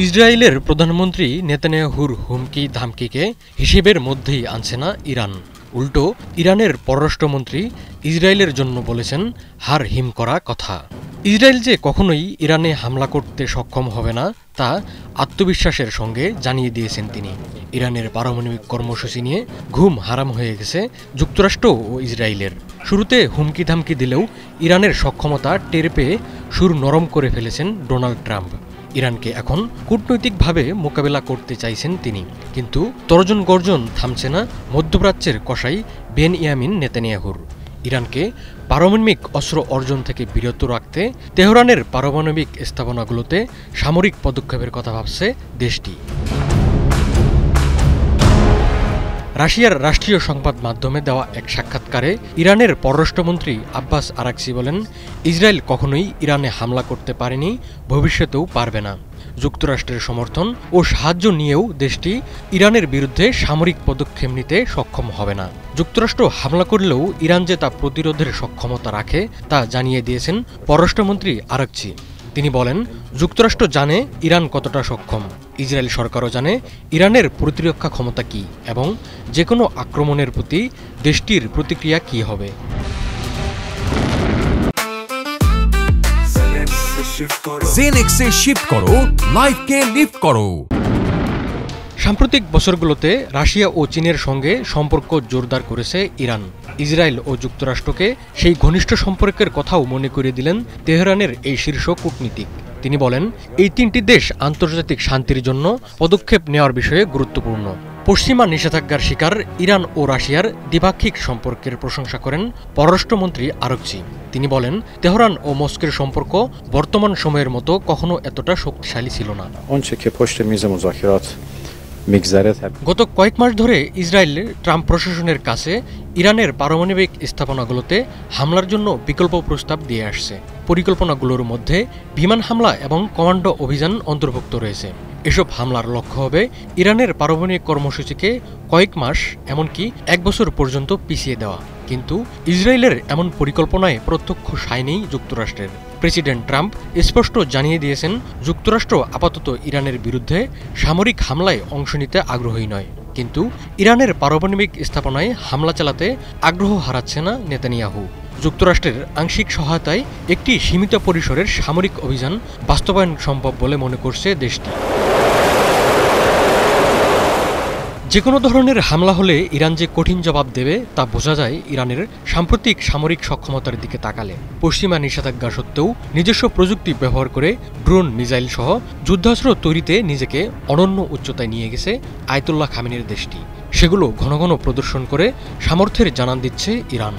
ইসরায়েলের প্রধানমন্ত্রী নেতানিয়াহুর হুমকি ধামকিকে হিসেবের মধ্যেই আনছে না ইরান। উল্টো ইরানের পররাষ্ট্রমন্ত্রী ইসরায়েলের জন্য বলেছেন হার হিম করা কথা। ইসরায়েল যে কখনোই ইরানে হামলা করতে সক্ষম হবে না তা আত্মবিশ্বাসের সঙ্গে জানিয়ে দিয়েছেন তিনি। ইরানের পারমাণবিক কর্মসূচি নিয়ে ঘুম হারাম হয়ে গেছে যুক্তরাষ্ট্র ও ইসরায়েলের। শুরুতে হুমকি ধামকি দিলেও ইরানের সক্ষমতা টের পেয়ে সুর নরম করে ফেলেছেন ডোনাল্ড ট্রাম্প। ইরানকে এখন কূটনৈতিকভাবে মোকাবেলা করতে চাইছেন তিনি, কিন্তু তর্জন গর্জন থামছে না মধ্যপ্রাচ্যের কসাই বেনয়ামিন নেতানিয়াহুর। ইরানকে পারমাণবিক অস্ত্র অর্জন থেকে বিরত রাখতে তেহরানের পারমাণবিক স্থাপনাগুলোতে সামরিক পদক্ষেপের কথা ভাবছে দেশটি। রাশিয়ার রাষ্ট্রীয় সংবাদ মাধ্যমে দেওয়া এক সাক্ষাৎকারে ইরানের পররাষ্ট্রমন্ত্রী আব্বাস আরাকচি বলেন, ইসরায়েল কখনোই ইরানে হামলা করতে পারেনি, ভবিষ্যতেও পারবে না। যুক্তরাষ্ট্রের সমর্থন ও সাহায্য নিয়েও দেশটি ইরানের বিরুদ্ধে সামরিক পদক্ষেপ নিতে সক্ষম হবে না। যুক্তরাষ্ট্র হামলা করলেও ইরান যে তা প্রতিরোধের সক্ষমতা রাখে তা জানিয়ে দিয়েছেন পররাষ্ট্রমন্ত্রী আরাকচি। তিনি বলেন, যুক্তরাষ্ট্র জানে ইরান কতটা সক্ষম, ইসরায়েল সরকারও জানে ইরানের প্রতিরক্ষা ক্ষমতা কী এবং যে কোনো আক্রমণের প্রতি দেশটির প্রতিক্রিয়া কী হবে। জেনেক্সে শিফট করো, লাইফকে লিফট করো। সাম্প্রতিক বছরগুলোতে রাশিয়া ও চীনের সঙ্গে সম্পর্ক জোরদার করেছে ইরান। ইসরায়েল ও যুক্তরাষ্ট্রকে সেই ঘনিষ্ঠ সম্পর্কের কথাও মনে করিয়ে দিলেন তেহরানের এই শীর্ষ কূটনীতিক। তিনি বলেন, এই তিনটি দেশ আন্তর্জাতিক শান্তির জন্য পদক্ষেপ নেওয়ার বিষয়ে গুরুত্বপূর্ণ। পশ্চিমা নিষেধাজ্ঞার শিকার ইরান ও রাশিয়ার দ্বিপাক্ষিক সম্পর্কের প্রশংসা করেন পররাষ্ট্রমন্ত্রী আরাকচি। তিনি বলেন, তেহরান ও মস্কোর সম্পর্ক বর্তমান সময়ের মতো কখনো এতটা শক্তিশালী ছিল না। গত কয়েক মাস ধরে ইসরায়েল ট্রাম্প প্রশাসনের কাছে ইরানের পারমাণবিক স্থাপনাগুলোতে হামলার জন্য বিকল্প প্রস্তাব দিয়ে আসছে। পরিকল্পনাগুলোর মধ্যে বিমান হামলা এবং কমান্ডো অভিযান অন্তর্ভুক্ত রয়েছে। এসব হামলার লক্ষ্য হবে ইরানের পারমাণবিক কর্মসূচিকে কয়েক মাস এমনকি 1 বছর পর্যন্ত পিছিয়ে দেওয়া। কিন্তু ইসরায়েলের এমন পরিকল্পনায় প্রত্যক্ষ সায় নেই যুক্তরাষ্ট্রের। প্রেসিডেন্ট ট্রাম্প স্পষ্ট জানিয়ে দিয়েছেন, যুক্তরাষ্ট্র আপাতত ইরানের বিরুদ্ধে সামরিক হামলায় অংশ নিতে আগ্রহী নয়। কিন্তু ইরানের পারমাণবিক স্থাপনায় হামলা চালাতে আগ্রহ হারাচ্ছে না নেতানিয়াহু। যুক্তরাষ্ট্রের আংশিক সহায়তায় একটি সীমিত পরিসরের সামরিক অভিযান বাস্তবায়ন সম্ভব বলে মনে করছে দেশটি। যে কোনো ধরনের হামলা হলে ইরান যে কঠিন জবাব দেবে তা বোঝা যায় ইরানের সাম্প্রতিক সামরিক সক্ষমতার দিকে তাকালে। পশ্চিমা নিষেধাজ্ঞা সত্ত্বেও নিজস্ব প্রযুক্তি ব্যবহার করে ড্রোন, মিসাইল সহ যুদ্ধাস্ত্র তৈরিতে নিজেকে অনন্য উচ্চতায় নিয়ে গেছে আয়াতুল্লাহ খামেনির দেশটি। সেগুলো ঘন ঘন প্রদর্শন করে সামর্থ্যের জানান দিচ্ছে ইরান।